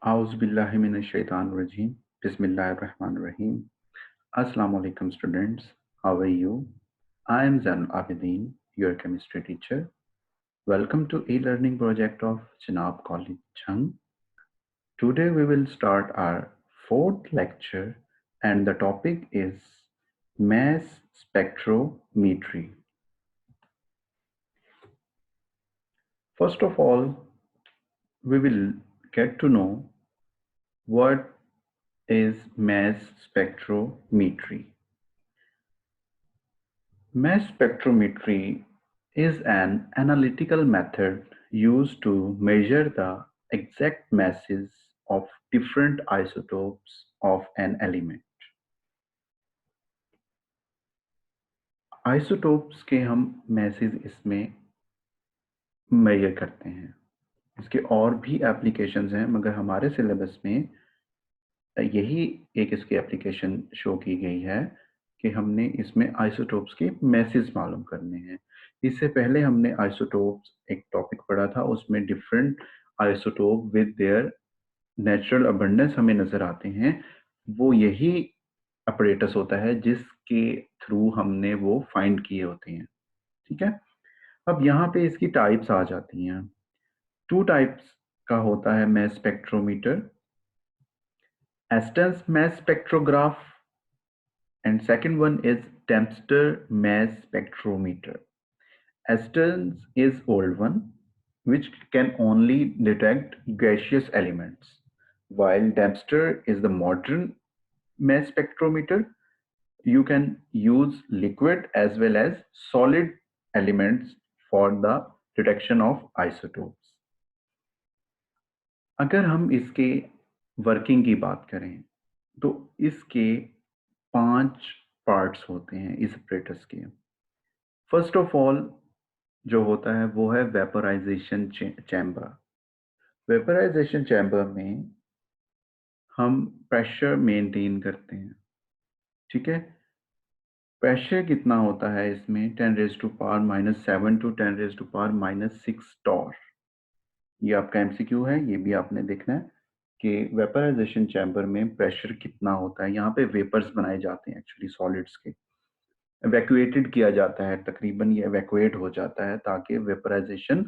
Auzubillahiminash-shaytanir-rajim. Bismillahir-Rahmanir-Rahim. Assalamu alaikum students. How are you? I am Zainul Abidin, your chemistry teacher. Welcome to e-learning project of Chenab College, Jhang. Today we will start our fourth lecture and the topic is mass spectrometry. First of all, we will get to know what is mass spectrometry. Mass spectrometry is an analytical method used to measure the exact masses of different isotopes of an element. Isotopes के हम masses इसमें measure करते हैं. इसके और भी applications हैं मगर हमारे syllabus में यही एक इसकी एप्लीकेशन शो की गई है कि हमने इसमें आइसोटोप्स के मैसेज मालूम करने हैं. इससे पहले हमने आइसोटोप्स एक टॉपिक पढ़ा था, उसमें different isotope with their natural abundance हमें नजर आते हैं. वो यही अपरेटस होता है जिसके थ्रू हमने वो फाइंड किए होते हैं. ठीक है, अब यहाँ पे इसकी टाइप्स आ जाती हैं. 2 टाइप्स का होता है mass spectrometer. Aston's mass spectrograph and second one is Dempster mass spectrometer. Aston's is old one which can only detect gaseous elements, while Dempster is the modern mass spectrometer. You can use liquid as well as solid elements for the detection of isotopes. अगर हम इसके working की बात करें तो इसके 5 parts होते हैं इस apparatus के. फर्स्ट ऑफ ऑल जो होता है वो है वेपोराइजेशन चैम्बर. वेपोराइजेशन चैम्बर में हम प्रेशर मेंटेन करते हैं. ठीक है, प्रेशर कितना होता है इसमें 10⁻⁻7 टू 10⁻⁻6 टॉर. ये आपका एमसीक्यू है, ये भी आपने देखना है कि वेपोराइजेशन चैम्बर में प्रेशर कितना होता है. यहाँ पे वेपर्स बनाए जाते हैं एक्चुअली सॉलिड्स के. इवैक्यूएटेड किया जाता है, तकरीबन ये इवैक्यूएट हो जाता है ताकि वेपोराइजेशन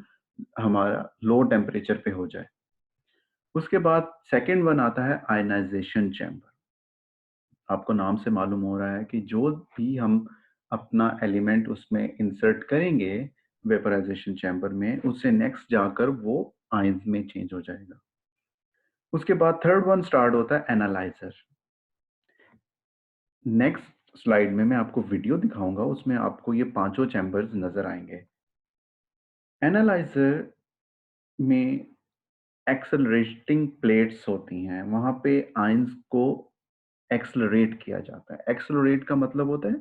हमारा लो टेम्परेचर पे हो जाए. उसके बाद सेकंड वन आता है आयनाइजेशन चैम्बर. आपको नाम से मालूम हो रहा है कि जो भी हम अपना एलिमेंट उसमें इंसर्ट करेंगे वेपोराइजेशन चैम्बर में, उससे नेक्स्ट जाकर वो आयंस में चेंज हो जाएगा. उसके बाद थर्ड वन स्टार्ट होता है एनालाइजर. नेक्स्ट स्लाइड में मैं आपको वीडियो दिखाऊंगा, उसमें आपको ये पांचों चैम्बर्स नजर आएंगे. एनालाइजर में एक्सेलरेटिंग प्लेट्स होती हैं, वहां पे आयंस को एक्सेलरेट किया जाता है. एक्सेलरेट का मतलब होता है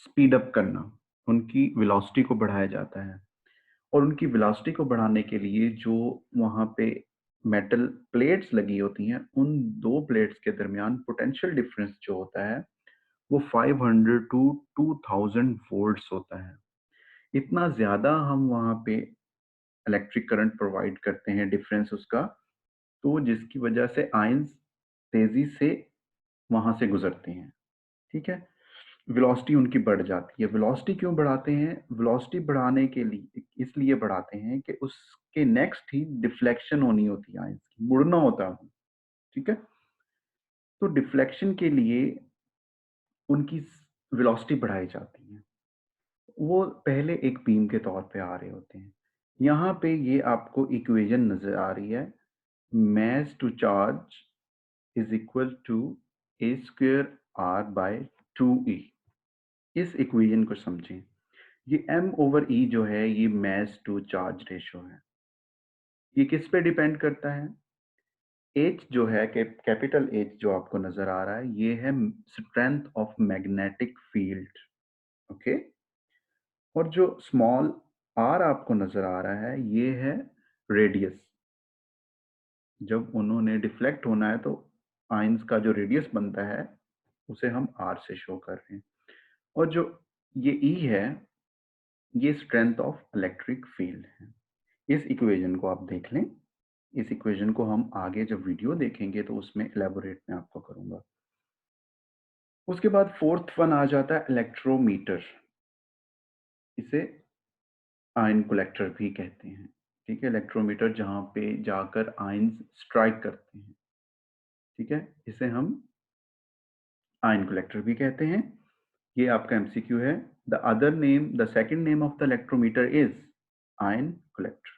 स्पीड अप करना, उनकी वेलोसिटी को बढ़ाया जाता है. और उनकी वेलोसिटी को बढ़ाने के लिए जो वहां पे मेटल प्लेट्स लगी होती हैं, उन दो प्लेट्स के दरमियान पोटेंशियल डिफरेंस जो होता है वो 500 टू 2000 वोल्ट्स होता है. इतना ज्यादा हम वहां पे इलेक्ट्रिक करंट प्रोवाइड करते हैं डिफरेंस उसका, तो जिसकी वजह से आयंस तेजी से वहां से गुजरते हैं. ठीक है, वेलोसिटी उनकी बढ़ जाती है. वेलोसिटी क्यों बढ़ाते हैं? वेलोसिटी बढ़ाने के लिए इसलिए बढ़ाते हैं कि उसके नेक्स्ट ही डिफ्लेक्शन होनी होती है, आयंस की मुड़ना होता है. ठीक है, तो डिफ्लेक्शन के लिए उनकी वेलोसिटी बढ़ाई जाती है. वो पहले एक बीम के तौर पे आ रहे होते हैं. यहाँ पे ये आपको इक्वेशन नजर आ रही है, mass to charge is equal to a square r by 2e. इस इक्वेशन को समझें. ये m over e जो है ये mass to charge रेशो है. ये किस पे डिपेंड करता है? h जो है कैपिटल H जो आपको नजर आ रहा है, ये है strength of magnetic field. Okay, और जो स्मॉल r आपको नजर आ रहा है ये है रेडियस. जब उन्होंने डिफ्लेक्ट होना है तो आयंस का जो रेडियस बनता है उसे हम r से शो कर रहे हैं. और जो ये E है ये स्ट्रेंथ ऑफ इलेक्ट्रिक फील्ड है. इस इक्वेशन को आप देख लें. इस इक्वेशन को हम आगे जब वीडियो देखेंगे तो उसमें इलेबोरेट मैं आपको करूंगा। उसके बाद फोर्थ वन आ जाता है इलेक्ट्रोमीटर। इसे आयन कलेक्टर भी कहते हैं। ठीक है, इलेक्ट्रोमीटर जहां पे जाकर आयन्स स्ट्राइक करते हैं। ठीक है, इसे हम आयन कलेक्टर भी कहते हैं। ये आपका एमसीक्यू है। The other name, the second name of the electrometer is ion collector.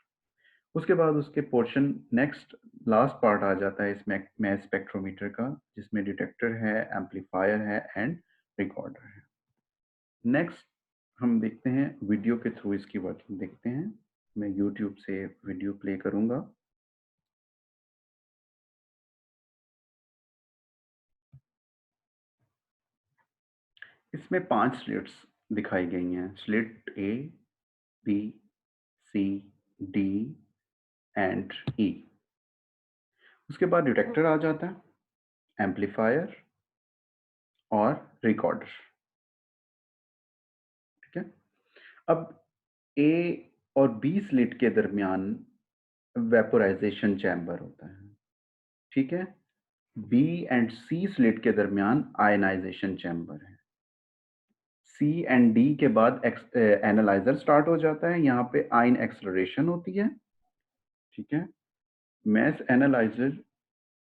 उसके बाद उसके पोर्शन नेक्स्ट लास्ट पार्ट आ जाता है इसमें मैस स्पेक्ट्रोमीटर का, जिसमें डिटेक्टर है, एम्पलीफायर है एंड रिकॉर्डर है। नेक्स्ट हम देखते हैं वीडियो के थ्रू इसकी वर्किंग देखते हैं। मैं यूट्यूब से वीडियो प्ले करूंगा। इसमें 5 स्लिट्स दिखाई गई हैं, slit A, B, C, D and E. उसके बाद डिटेक्टर आ जाता है, एम्पलीफायर और रिकॉर्डर। ठीक है, अब ए और बी स्लिट के दरमियान वेपोराइजेशन चैम्बर होता है। ठीक है, बी एंड सी स्लिट के दरमियान आयनाइजेशन चैम्बर है। सी एंड डी के बाद एनालाइजर स्टार्ट हो जाता है, यहाँ पे आयन एक्सलरेशन होती है। ठीक है, मैस एनालाइजर,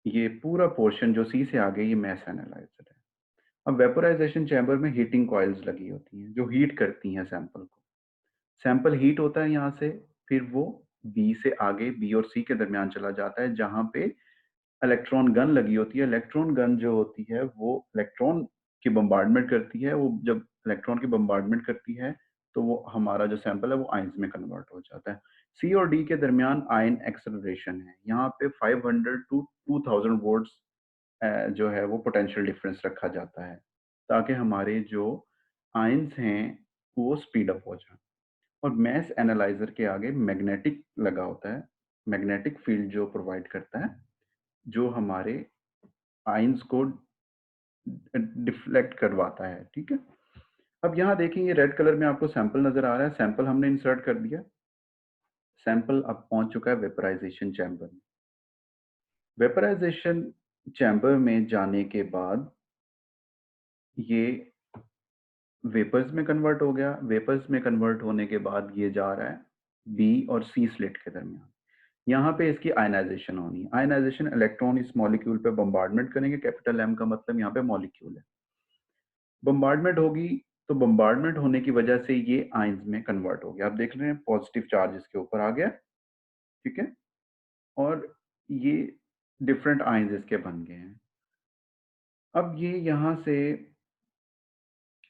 ये पूरा पोर्शन जो सी से आगे ये मैस एनालाइजर है। अब वेपोराइजेशन चैम्बर में हीटिंग कॉइल्स लगी होती हैं जो हीट करती हैं सैंपल को। सैंपल हीट होता है यहाँ से, फिर वो बी से आगे, बी और सी के दरमियान चला जाता है जहां पे इलेक्ट्रॉन गन लगी होती है। इलेक्ट्रॉन गन जो होती है वो इलेक्ट्रॉन की बम्बार्डमेंट करती है। वो जब इलेक्ट्रॉन की बम्बार्डमेंट करती है तो वो हमारा जो सैंपल है वो आयंस में कन्वर्ट हो जाता है। सी और डी के दरमियान आयन एक्सेलरेशन है। यहाँ पे 500 टू 2000 वोल्ट्स जो है वो पोटेंशियल डिफरेंस रखा जाता है ताकि हमारे जो आयंस हैं वो स्पीड अप हो जाए। और मैस एनालाइजर के आगे मैग्नेटिक लगा होता है, मैग्नेटिक फील्ड जो प्रोवाइड करता है, जो हमारे आयंस को डिफ्लेक्ट करवाता है। ठीक है, अब यहाँ देखिए ये रेड कलर में आपको सैंपल नजर आ रहा है। सैंपल हमने इंसर्ट कर दिया। सैंपल अब पहुंच चुका है वेपराइजेशन चैम्बर में। वेपराइजेशन चैम्बर में जाने के बाद ये वेपर्स में कन्वर्ट हो गया। वेपर्स में कन्वर्ट होने के बाद ये जा रहा है बी और सी स्लिट के दरमियान। यहाँ पे इसकी आयनाइजेशन होनी है। आयनाइजेशन, इलेक्ट्रॉन इस मॉलिक्यूल पे बम्बार्डमेंट करेंगे। कैपिटल एम का मतलब यहाँ पे मॉलिक्यूल है। बम्बार्डमेंट होगी तो बम्बार्डमेंट होने की वजह से ये आयंस में कन्वर्ट हो गया। आप देख रहे हैं पॉजिटिव चार्ज इसके ऊपर आ गया। ठीक है, और ये डिफरेंट आयंस इसके बन गए हैं। अब ये यहाँ से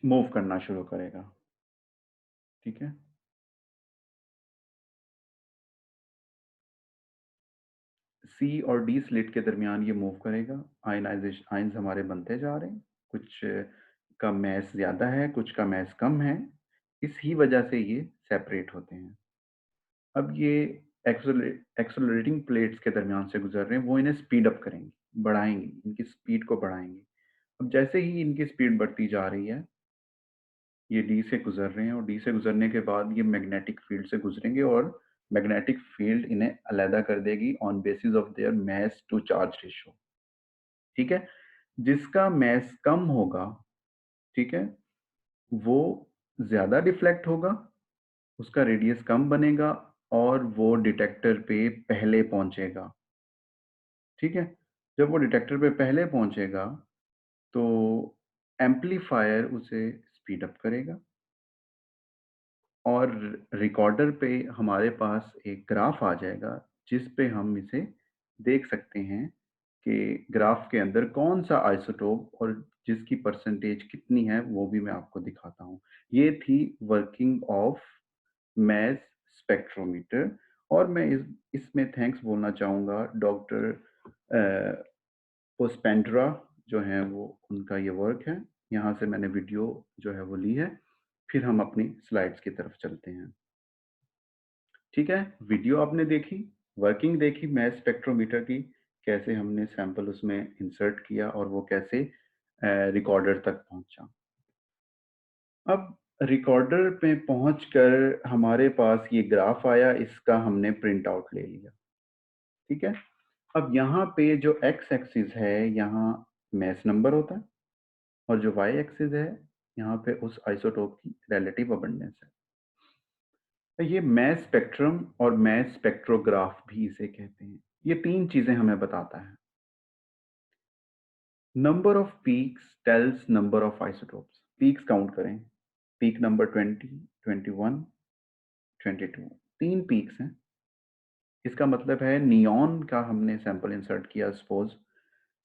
मूव करना शुरू करेगा। ठीक है, सी और डी स्लिट के दरमियान ये मूव करेगा। आयनाइजेशन आयंस हमारे बनते जा रहे हैं। कुछ का मैस ज्यादा है, कुछ का मैस कम है। इस ही वजह से ये सेपरेट होते हैं। अब ये एक्सेलरेटिंग प्लेट्स के दरमियान से गुजर रहे हैं, वो इन्हें स्पीड अप करेंगे, बढ़ाएंगे, इनकी स्पीड को बढ़ाएंगे। अब जैसे ही इनकी स्पीड बढ़ती जा रही है, ये डी से गुजर रहे हैं और डी से गुजरने के बाद ये मैग्नेटिक फील्ड से गुजरेंगे और मैग्नेटिक फील्ड इन्हें अलहदा कर देगी on basis of their mass to charge ratio. ठीक है, जिसका मैस कम होगा, ठीक है, वो ज्यादा डिफ्लेक्ट होगा, उसका रेडियस कम बनेगा और वो डिटेक्टर पे पहले पहुंचेगा। ठीक है, जब वो डिटेक्टर पे पहले पहुंचेगा तो एम्पलीफायर उसे स्पीड अप करेगा और रिकॉर्डर पे हमारे पास एक ग्राफ आ जाएगा जिस पे हम इसे देख सकते हैं कि ग्राफ के अंदर कौन सा आइसोटोप और जिसकी परसेंटेज कितनी है वो भी मैं आपको दिखाता हूँ। ये थी वर्किंग ऑफ मैस स्पेक्ट्रोमीटर। और मैं इसमें थैंक्स बोलना चाहूँगा डॉक्टर ओस्पेंड्रा जो हैं, वो उनका ये वर्क है। यहाँ से मैंने वीडियो जो है वो ली है। फिर हम अपनी स्लाइड्स की तरफ चलते हैं। ठीक है, वीडियो आपने देखी, वर्किंग देखी मैस स्पेक्ट्रोमीटर की, कैसे हमने सैंपल उसमें इंसर्ट किया और वो कैसे रिकॉर्डर तक पहुंचा। अब रिकॉर्डर पे पहुंचकर हमारे पास ये ग्राफ आया, इसका हमने प्रिंट आउट ले लिया। ठीक है। अब यहाँ पे जो एक्स एक्सिस है, यहाँ मैस नंबर होता है, और जो वाई एक्सिस है, यहाँ पे उस आइसोटोप की रिलेटिव अबंडेंस है। तो ये मैस स्पेक्ट्रम और मैस स्पेक्ट्रोग्राफ भी इसे कहते हैं। ये तीन चीजें हमें बताता है। Number of peaks tells number of isotopes. Peaks count करें, पीक नंबर 20, 21, 22, तीन पीक्स हैं। इसका मतलब है नियॉन का हमने सैंपल इंसर्ट किया, सपोज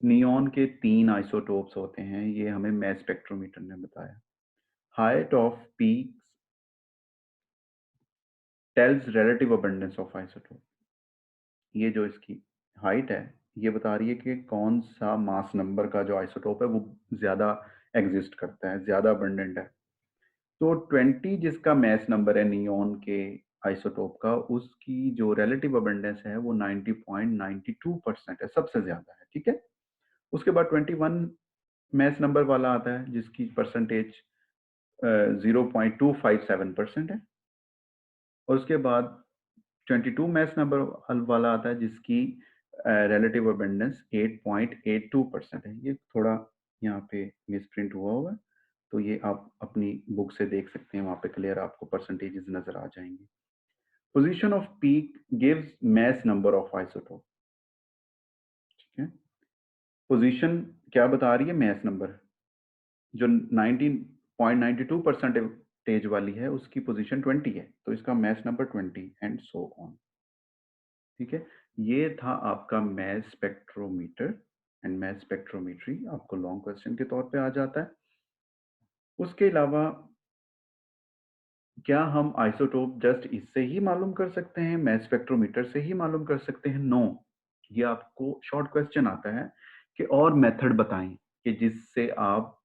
नियॉन के तीन आइसोटोप्स होते हैं, ये हमें मैस स्पेक्ट्रोमीटर ने बताया। Height of peaks tells relative abundance of isotope. ये जो इसकी हाइट है, ये बता रही है कि कौन सा मास नंबर का जो आइसोटोप है वो ज्यादा एग्जिस्ट करता है, ज्यादा अबंडेंट है। तो 20 जिसका मैस नंबर है नियॉन के आइसोटोप का, उसकी जो रिलेटिव अबंडेंस है वो 90.92% है, सबसे ज्यादा है। ठीक है। उसके बाद 21 मैस नंबर वाला आता है जिसकी परसेंटेज 0.257% है। और उसके बाद 22 मैस नंबर वाला आता है जिसकी रिलेटिव अबंडेंस 8.82% है। ये थोड़ा यहाँ पे मिसप्रिंट हुआ हुआ है, तो ये आप अपनी बुक से देख सकते हैं, वहां पे क्लियर आपको परसेंटेजेस नजर आ जाएंगे। Position off peak gives mass number of isotope. ठीक है। पोजीशन क्या बता रही है? Mass number. जो 19.92% वाली है उसकी पोजीशन 20 है, तो इसका mass number 20 and so on. ठीक है। ये था आपका mass spectrometer and mass spectrometry, आपको लॉन्ग क्वेश्चन के तौर पे आ जाता है। उसके अलावा क्या हम आइसोटोप जस्ट इससे ही मालूम कर सकते हैं, मैस स्पेक्ट्रोमीटर से ही मालूम कर सकते हैं? नो। ये आपको शॉर्ट क्वेश्चन आता है कि और मेथड बताएं कि जिससे आप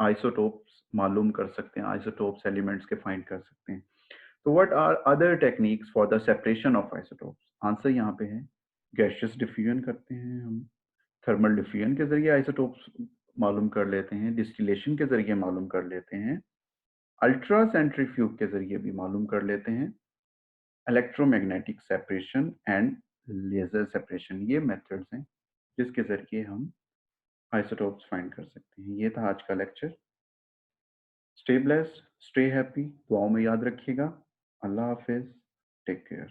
आइसोटोप्स मालूम कर सकते हैं, आइसोटोप्स एलिमेंट्स के फाइंड कर सकते हैं। तो what are other techniques for the separation of isotopes? Answer यहाँ पे है, गैसियस डिफ्यूजन करते हैं हम, थर्मल डिफ्यूजन के जरिए आइसोटोप्स मालूम कर लेते हैं, डिस्टिलेशन के जरिए मालूम कर लेते हैं, अल्ट्रा सेंट्रीफ्यूज के जरिए भी मालूम कर लेते हैं, electromagnetic separation and laser separation, ये मेथड्स हैं जिसके जरिए हम आइसोटोप्स फाइंड कर सकते हैं। ये था आज का lecture. Stay blessed, stay happy, दुआओं में याद रखिएगा। अल्लाह हाफिज, टेक केयर।